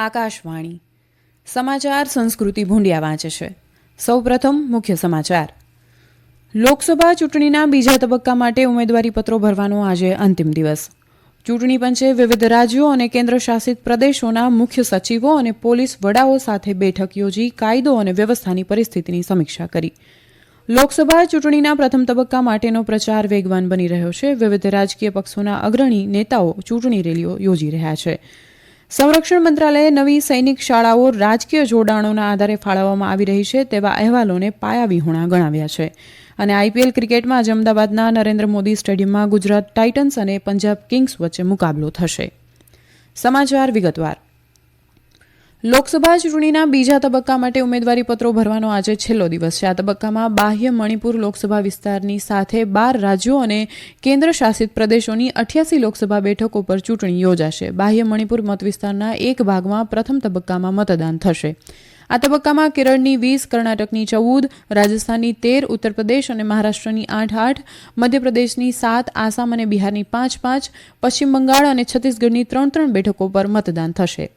આકાશવાણી સમાચાર સંસ્કૃતિ ભૂંડિયા વાંચે છે. સૌપ્રથમ મુખ્ય સમાચાર. લોકસભા ચૂંટણીના બીજા તબક્કા માટે ઉમેદવારીપત્રો ભરવાનો આજે અંતિમ દિવસ. ચૂંટણી પંચે વિવિધ રાજ્યો અને કેન્દ્રશાસિત પ્રદેશોના મુખ્ય સચિવો અને પોલીસ વડાઓ સાથે બેઠક યોજી કાયદો અને વ્યવસ્થાની પરિસ્થિતિની સમીક્ષા કરી. લોકસભા ચૂંટણીના પ્રથમ તબક્કા માટેનો પ્રચાર વેગવાન બની રહ્યો છે. વિવિધ રાજકીય પક્ષોના અગ્રણી નેતાઓ ચૂંટણી રેલીઓ યોજી રહ્યા છે. સંરક્ષણ મંત્રાલયે નવી સૈનિક શાળાઓ રાજકીય જોડાણોના આધારે ફાળવવામાં આવી રહી છે તેવા અહેવાલોને પાયાવિહોણા ગણાવ્યા છે. અને આઈપીએલ ક્રિકેટમાં આજે અમદાવાદના નરેન્દ્ર મોદી સ્ટેડિયમમાં ગુજરાત ટાઇટન્સ અને પંજાબ કિંગ્સ વચ્ચે મુકાબલો થશે. સમાચાર વિગતવાર. લોકસભા ચૂંટણીના બીજા તબક્કા માટે ઉમેદવારીપત્રો ભરવાનો આજે છેલ્લો દિવસ છે. આ તબક્કામાં બાહ્ય મણિપુર લોકસભા વિસ્તારની સાથે 12 રાજ્યો અને કેન્દ્ર શાસિત પ્રદેશોની 88 લોકસભા બેઠકો પર ચૂંટણી યોજાશે. બાહ્ય મણિપુર મતવિસ્તારના એક ભાગમાં પ્રથમ તબક્કામાં મતદાન થશે. આ તબક્કામાં કેરળની 20, કર્ણાટકની 14, રાજસ્થાનની 13, ઉત્તર પ્રદેશ અને મહારાષ્ટ્રની 8, મધ્યપ્રદેશની 7, આસામ અને બિહારની 5, પશ્ચિમ બંગાળ અને છત્તીસગઢની 3 બેઠકો પર મતદાન થશે.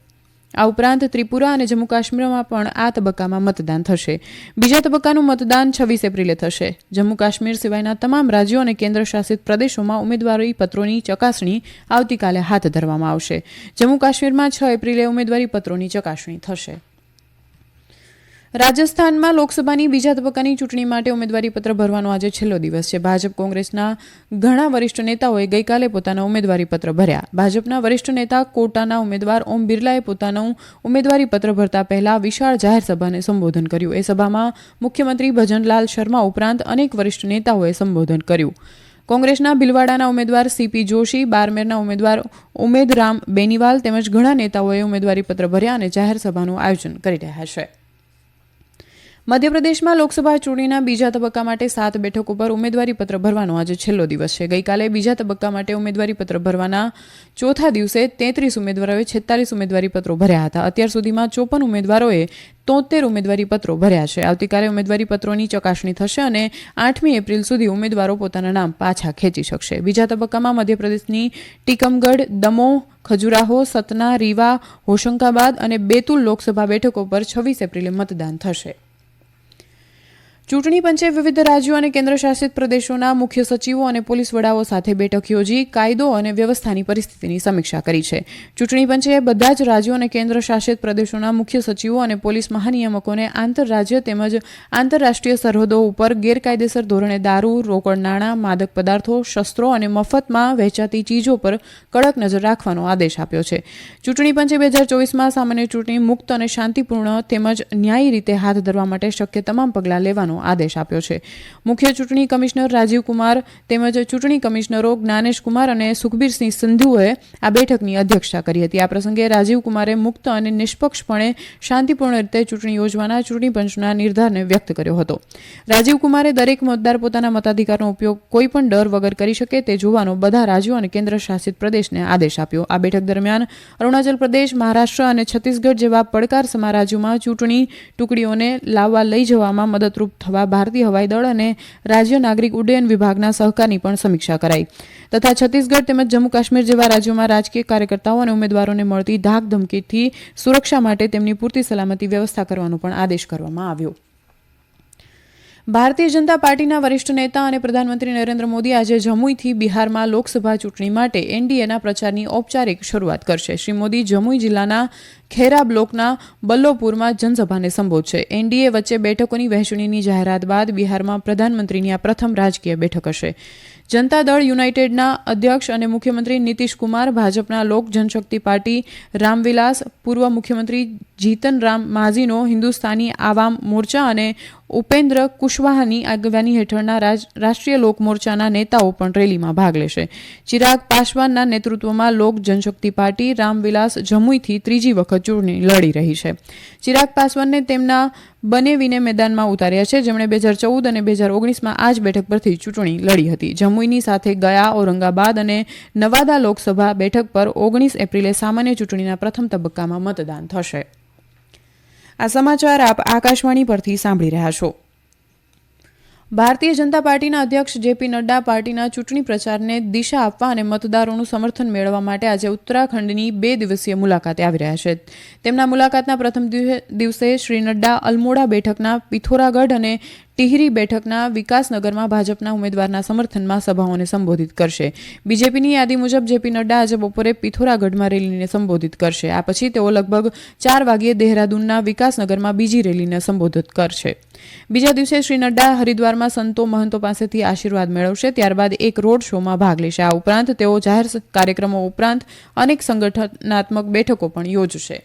આ ઉપરાંત ત્રિપુરા અને જમ્મુ કાશ્મીરમાં પણ આ તબક્કામાં મતદાન થશે. બીજા તબક્કાનું મતદાન 26 એપ્રિલે થશે. જમ્મુ કાશ્મીર સિવાયના તમામ રાજ્યો અને કેન્દ્ર શાસિત પ્રદેશોમાં ઉમેદવારી પત્રોની ચકાસણી આવતીકાલે હાથ ધરવામાં આવશે. જમ્મુ કાશ્મીરમાં 6 એપ્રિલે ઉમેદવારી પત્રોની ચકાસણી થશે. રાજસ્થાનમાં લોકસભાની બીજા તબક્કાની ચૂંટણી માટે ઉમેદવારીપત્ર ભરવાનો આજે છેલ્લો દિવસ છે. ભાજપ કોંગ્રેસના ઘણા વરિષ્ઠ નેતાઓએ ગઈકાલે પોતાના ઉમેદવારીપત્ર ભર્યા. ભાજપના વરિષ્ઠ નેતા કોટાના ઉમેદવાર ઓમ બિરલાએ પોતાનું ઉમેદવારીપત્ર ભરતા પહેલા વિશાળ જાહેર સભાને સંબોધન કર્યું. એ સભામાં મુખ્યમંત્રી ભજનલાલ શર્મા ઉપરાંત અનેક વરિષ્ઠ નેતાઓએ સંબોધન કર્યું. કોંગ્રેસના ભીલવાડાના ઉમેદવાર સીપી જોશી, બારમેરના ઉમેદવાર ઉમેદરામ બેનીવાલ તેમજ ઘણા નેતાઓએ ઉમેદવારીપત્ર ભર્યા અને જાહેર સભાનું આયોજન કરી રહ્યા છે. મધ્યપ્રદેશમાં લોકસભા ચૂંટણીના બીજા તબક્કા માટે 7 બેઠકો પર ઉમેદવારીપત્ર ભરવાનો આજે છેલ્લો દિવસ છે. ગઈકાલે બીજા તબક્કા માટે ઉમેદવારીપત્ર ભરવાના ચોથા દિવસે 33 ઉમેદવારોએ 46 ઉમેદવારીપત્રો ભર્યા હતા. અત્યાર સુધીમાં 54 ઉમેદવારોએ 73 ઉમેદવારીપત્રો ભર્યા છે. આવતીકાલે ઉમેદવારીપત્રોની ચકાસણી થશે અને 8મી એપ્રિલ સુધી ઉમેદવારો પોતાના નામ પાછા ખેંચી શકશે. બીજા તબક્કામાં મધ્યપ્રદેશની ટીકમગઢ, દમોહ, ખજુરાહો, સતના, રીવા, હોશંગાબાદ અને બેતુલ લોકસભા બેઠકો પર 26 એપ્રિલે મતદાન થશે. ચૂંટણી પંચે વિવિધ રાજ્યો અને કેન્દ્રશાસિત પ્રદેશોના મુખ્ય સચિવો અને પોલીસ વડાઓ સાથે બેઠક યોજી કાયદો અને વ્યવસ્થાની પરિસ્થિતિની સમીક્ષા કરી છે. ચૂંટણી પંચે બધા જ રાજ્યો અને કેન્દ્રશાસિત પ્રદેશોના મુખ્ય સચિવો અને પોલીસ મહાનિયામકોને આંતરરાજ્ય તેમજ આંતરરાષ્ટ્રીય સરહદો ઉપર ગેરકાયદેસર ધોરણે દારૂ, રોકડ નાણાં, માદક પદાર્થો, શસ્ત્રો અને મફતમાં વહેંચાતી ચીજો પર કડક નજર રાખવાનો આદેશ આપ્યો છે. ચૂંટણી પંચે 2024માં સામાન્ય ચૂંટણી મુક્ત અને શાંતિપૂર્ણ તેમજ ન્યાયી રીતે હાથ ધરવા માટે શક્ય તમામ પગલાં લેવાનો આદેશ આપ્યો છે. મુખ્ય ચૂંટણી કમિશનર રાજીવ કુમાર તેમજ ચૂંટણી કમિશનરો જ્ઞાનેશ કુમાર અને સુખબીરસિંહ સિંધુએ આ બેઠકની અધ્યક્ષતા કરી હતી. આ પ્રસંગે રાજીવ કુમારે મુક્ત અને નિષ્પક્ષપણે શાંતિપૂર્ણ રીતે ચૂંટણી યોજવાના ચૂંટણી પંચના નિર્ધારને વ્યક્ત કર્યો હતો. રાજીવ કુમારે દરેક મતદાર પોતાના મતાધિકારનો ઉપયોગ કોઈપણ ડર વગર કરી શકે તે જોવાનો બધા રાજ્યો અને કેન્દ્ર શાસિત પ્રદેશને આદેશ આપ્યો. આ બેઠક દરમિયાન અરુણાચલ પ્રદેશ, મહારાષ્ટ્ર અને છત્તીસગઢ જેવા પડકારસમા રાજ્યોમાં ચૂંટણી ટુકડીઓને લાવવા લઈ જવામાં મદદરૂપ થવા ભારતીય હવાઈ દળ અને રાજ્ય નાગરિક ઉડ્ડયન વિભાગના સહકારની પણ સમીક્ષા કરાઈ તથા છત્તીસગઢ તેમજ જમ્મુ કાશ્મીર જેવા રાજ્યોમાં રાજકીય કાર્યકર્તાઓ અને ઉમેદવારોને મળતી ધાક ધમકીથી સુરક્ષા માટે તેમની પૂરતી સલામતી વ્યવસ્થા કરવાનો પણ આદેશ કરવામાં આવ્યો. ભારતીય જનતા પાર્ટીના વરિષ્ઠ નેતા અને પ્રધાનમંત્રી નરેન્દ્ર મોદી આજે જમુઈથી બિહારમાં લોકસભા ચૂંટણી માટે એનડીએના પ્રચારની ઔપચારિક શરૂઆત કરશે. શ્રી મોદી જમુઈ જિલ્લાના ખેરા બ્લોકના બલ્લોપુરમાં જનસભાને સંબોધશે. એનડીએ વચ્ચે બેઠકોની વહેંચણીની જાહેરાત બાદ બિહારમાં પ્રધાનમંત્રીની આ પ્રથમ રાજકીય બેઠક હશે. જનતા દળ યુનાઇટેડના અધ્યક્ષ અને મુખ્યમંત્રી નીતિશ કુમાર, ભાજપના લોક જનશક્તિ પાર્ટી રામવિલાસ, પૂર્વ મુખ્યમંત્રી જીતન રામ માઝીનો હિન્દુસ્તાની આવામ મોરચા અને ઉપેન્દ્ર કુશવાહાની આગેવાની હેઠળના રાષ્ટ્રીય લોક મોરચાના નેતાઓ પણ રેલીમાં ભાગ લેશે. ચિરાગ પાસવાનના નેતૃત્વમાં લોક જનશક્તિ પાર્ટી રામવિલાસ જમુઈથી ત્રીજી વખત ચૂંટણી લડી રહી છે. ચિરાગ પાસવાનને તેમના બનેવીને મેદાનમાં ઉતાર્યા છે, જેમણે 2014 અને 2019માં આ જ બેઠક પરથી ચૂંટણી લડી હતી. જમુઈની સાથે ગયા, ઔરંગાબાદ અને નવાદા લોકસભા બેઠક પર 19 એપ્રિલે સામાન્ય ચૂંટણીના પ્રથમ તબક્કામાં મતદાન થશે. આ સમાચાર આપ આકાશવાણી પરથી સાંભળી રહ્યા છો. ભારતીય જનતા પાર્ટીના અધ્યક્ષ જેપી નડ્ડા પાર્ટીના ચૂંટણી પ્રચારને દિશા આપવા અને મતદારોનું સમર્થન મેળવવા માટે આજે ઉત્તરાખંડની 2 દિવસીય મુલાકાતે આવી રહ્યા છે. તેમના મુલાકાતના પ્રથમ દિવસે શ્રી નડ્ડા અલ્મોડા બેઠકના પિથોરાગઢ અને ટિહરી બેઠકના વિકાસનગરમાં ભાજપના ઉમેદવારના સમર્થનમાં સભાઓને સંબોધિત કરશે. બીજેપીની યાદી મુજબ જેપી નડ્ડા આજે બપોરે પિથોરાગઢમાં રેલીને સંબોધિત કરશે. આ પછી તેઓ લગભગ 4 વાગ્યે દહેરાદૂનના વિકાસનગરમાં બીજી રેલીને સંબોધિત કરશે. બીજા દિવસે શ્રી નડ્ડા હરિદ્વારમાં સંતો મહંતો પાસેથી આશીર્વાદ મેળવશે. ત્યારબાદ એક રોડ શોમાં ભાગ લેશે. આ ઉપરાંત તેઓ જાહેર કાર્યક્રમો ઉપરાંત અનેક સંગઠનાત્મક બેઠકો પણ યોજશે.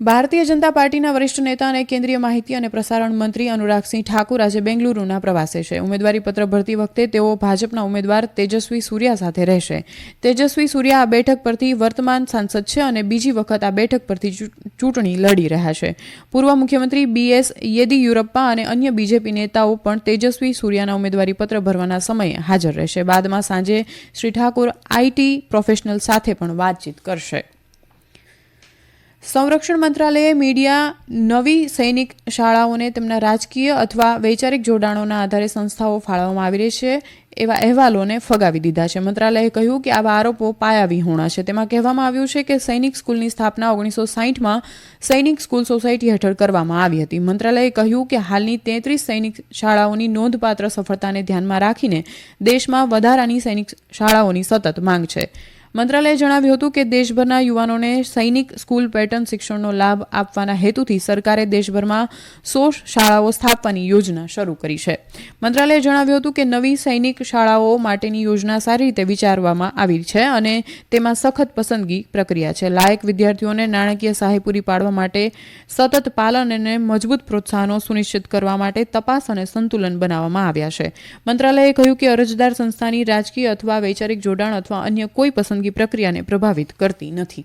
ભારતીય જનતા પાર્ટીના વરિષ્ઠ નેતા અને કેન્દ્રીય માહિતી અને પ્રસારણ મંત્રી અનુરાગસિંહ ઠાકુર આજે બેંગલુરુના પ્રવાસે છે. ઉમેદવારીપત્ર ભરતી વખતે તેઓ ભાજપના ઉમેદવાર તેજસ્વી સૂર્યા સાથે રહેશે. તેજસ્વી સૂર્યા આ બેઠક પરથી વર્તમાન સાંસદ છે અને બીજી વખત આ બેઠક પરથી ચૂંટણી લડી રહ્યા છે. પૂર્વ મુખ્યમંત્રી BS યેદિયુરપ્પા અને અન્ય બીજેપી નેતાઓ પણ તેજસ્વી સૂર્યાના ઉમેદવારીપત્ર ભરવાના સમયે હાજર રહેશે. બાદમાં સાંજે શ્રી ઠાકુર IT પ્રોફેશનલ સાથે પણ વાતચીત કરશે. સંરક્ષણ મંત્રાલયે મીડિયા નવી સૈનિક શાળાઓને તેમના રાજકીય અથવા વૈચારિક જોડાણોના આધારે સંસ્થાઓ ફાળવવામાં આવી રહી છે એવા અહેવાલોને ફગાવી દીધા છે. મંત્રાલયે કહ્યું કે આવા આરોપો પાયાવિહોણા છે. તેમાં કહેવામાં આવ્યું છે કે સૈનિક સ્કૂલની સ્થાપના 1960માં સૈનિક સ્કૂલ સોસાયટી હેઠળ કરવામાં આવી હતી. મંત્રાલયે કહ્યું કે હાલની 33 સૈનિક શાળાઓની નોંધપાત્ર સફળતાને ધ્યાનમાં રાખીને દેશમાં વધારાની સૈનિક શાળાઓની સતત માંગ છે. મંત્રાલયે જણાવ્યું હતું કે દેશભરના યુવાનોને સૈનિક સ્કૂલ પેટર્ન શિક્ષણનો લાભ આપવાના હેતુથી સરકારે દેશભરમાં 100 શાળાઓ સ્થાપવાની યોજના શરૂ કરી છે. મંત્રાલયે જણાવ્યું હતું કે નવી સૈનિક શાળાઓ માટેની યોજના સારી રીતે વિચારવામાં આવી છે અને તેમાં સખત પસંદગી પ્રક્રિયા છે. લાયક વિદ્યાર્થીઓને નાણાકીય સહાય પૂરી પાડવા માટે સતત પાલન અને મજબૂત પ્રોત્સાહનો સુનિશ્ચિત કરવા માટે તપાસ અને સંતુલન બનાવવામાં આવ્યા છે. મંત્રાલયે કહ્યું કે અરજદાર સંસ્થાની રાજકીય અથવા વૈચારિક જોડાણ અથવા અન્ય કોઈ પસંદગી પ્રક્રિયાને પ્રભાવિત કરતી નથી.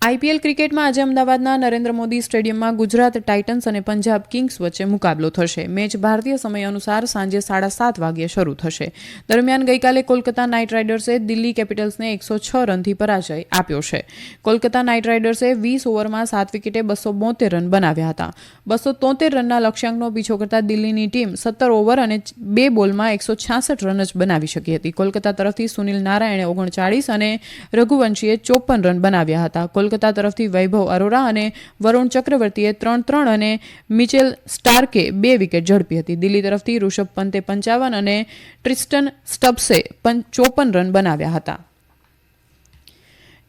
IPL ક્રિકેટમાં આજે અમદાવાદના નરેન્દ્ર મોદી સ્ટેડિયમમાં ગુજરાત ટાઇટન્સ અને પંજાબ કિંગ્સ વચ્ચે મુકાબલો થશે. મેચ ભારતીય સમય અનુસાર સાંજે 7:30 વાગ્યે શરૂ થશે. દરમિયાન ગઈકાલે કોલકાતા નાઇટ રાઇડર્સે દિલ્હી કેપિટલ્સને 106 રનથી પરાજય આપ્યો છે. કોલકાતા નાઇટ રાઇડર્સે 20 ઓવરમાં 7 વિકેટે 272 રન બનાવ્યા હતા. 273 રનના લક્ષ્યાંકનો પીછો કરતા દિલ્હીની ટીમ 17 ઓવર અને 2 બોલમાં 166 રન જ બનાવી શકી હતી. કોલકાતા તરફથી સુનિલ નારાયણે 39 અને રઘુવંશીએ 54 રન બનાવ્યા હતા. કોલકાતા તરફથી વૈભવ અરોરા અને વરુણ ચક્રવર્તીએ 3-3 અને મિચેલ સ્ટાર્કે 2 વિકેટ ઝડપી હતી. દિલ્હી તરફથી ઋષભ પંતે 55 અને ટ્રિસ્ટન સ્ટબ્સે 54 રન બનાવ્યા હતા.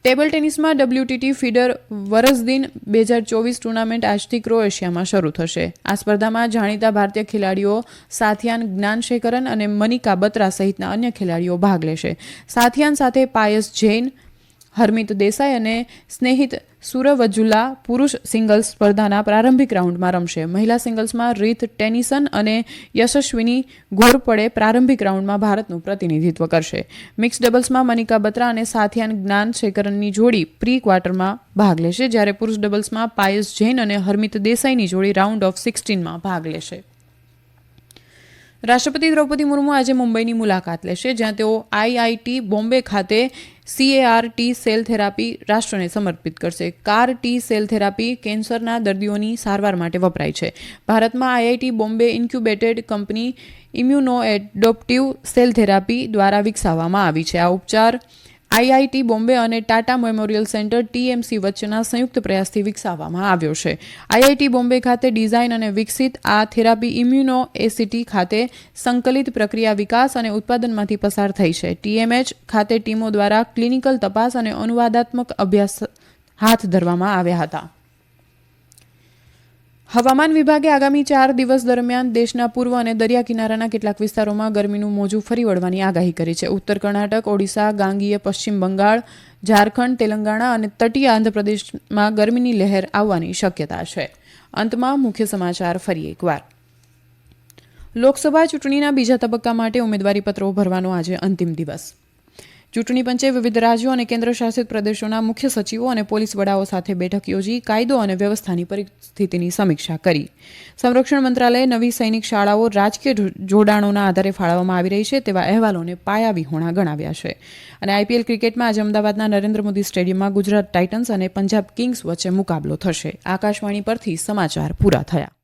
ટેબલ ટેનિસમાં WTT ફીડર વરસદીન 2024 ટુર્નામેન્ટ આજથી ક્રોએશિયામાં શરૂ થશે. આ સ્પર્ધામાં જાણીતા ભારતીય ખેલાડીઓ સાથિયાન જ્ઞાનશેખરન અને મનિકા બત્રા સહિતના અન્ય ખેલાડીઓ ભાગ લેશે. સાથિયાન સાથે પાયસ જૈન, હરમિત દેસાઈ અને સ્નેહિત સુરવજુલા પુરુષ સિંગલ્સ સ્પર્ધાના પ્રારંભિક રાઉન્ડમાં રમશે. મહિલા સિંગલ્સમાં રીત ટેનિસન અને યશસ્વિની ઘોરપડે પ્રારંભિક રાઉન્ડમાં ભારતનું પ્રતિનિધિત્વ કરશે. મિક્સ ડબલ્સમાં મનિકા બત્રા અને સાથિયાન જ્ઞાનશેખરનની જોડી પ્રી ક્વાર્ટરમાં ભાગ લેશે, જ્યારે પુરુષ ડબલ્સમાં પાયસ જૈન અને હરમિત દેસાઈની જોડી રાઉન્ડ ઓફ 16માં ભાગ લેશે. રાષ્ટ્રપતિ દ્રૌપદી મુર્મુ આજે મુંબઈની મુલાકાત લેશે, જ્યાં તેઓ IIT બોમ્બે ખાતે CAR-T સેલ થેરાપી રાષ્ટ્રને સમર્પિત કરશે. CAR-T સેલ થેરાપી કેન્સરના દર્દીઓની સારવાર માટે વપરાય છે. ભારતમાં IIT Bombay incubated company immuno adoptive cell therapy દ્વારા વિકસાવવામાં આવી છે. આ ઉપચાર IIT બોમ્બે અને ટાટા મેમોરિયલ સેન્ટર TMC વચ્ચેના સંયુક્ત પ્રયાસથી વિકસાવવામાં આવ્યો છે. IIT બોમ્બે ખાતે ડિઝાઇન અને વિકસિત આ થેરાપી ઇમ્યુનો એસિટી ખાતે સંકલિત પ્રક્રિયા વિકાસ અને ઉત્પાદનમાંથી પસાર થઈ છે. TMH ખાતે ટીમો દ્વારા ક્લિનિકલ તપાસ અને અનુવાદાત્મક અભ્યાસ હાથ ધરવામાં આવ્યા હતા. હવામાન વિભાગે આગામી 4 દિવસ દરમિયાન દેશના પૂર્વ અને દરિયા કિનારાના કેટલાક વિસ્તારોમાં ગરમીનું મોજું ફરી વળવાની આગાહી કરી છે. ઉત્તર કર્ણાટક, ઓડિશા, ગાંગીય પશ્ચિમ બંગાળ, ઝારખંડ, તેલંગાણા અને તટીય આંધ્રપ્રદેશમાં ગરમીની લહેર આવવાની શક્યતા છે. અંતમાં મુખ્ય સમાચાર ફરી એકવાર. લોકસભા ચૂંટણીના બીજા તબક્કા માટે ઉમેદવારીપત્રો ભરવાનો આજે અંતિમ દિવસ. ચૂંટણી પંચે વિવિધ રાજ્યો અને કેન્દ્રશાસિત પ્રદેશોના મુખ્ય સચિવો અને પોલીસ વડાઓ સાથે બેઠક યોજી કાયદો અને વ્યવસ્થાની પરિસ્થિતિની સમીક્ષા કરી. સંરક્ષણ મંત્રાલયે નવી સૈનિક શાળાઓ રાજકીય જોડાણોના આધારે ફાળવવામાં આવી રહી છે તેવા અહેવાલોને પાયાવિહોણા ગણાવ્યા છે. અને IPL ક્રિકેટમાં આજે અમદાવાદના નરેન્દ્ર મોદી સ્ટેડિયમમાં ગુજરાત ટાઇટન્સ અને પંજાબ કિંગ્સ વચ્ચે મુકાબલો થશે. આકાશવાણી પરથી સમાચાર પૂરા થયા.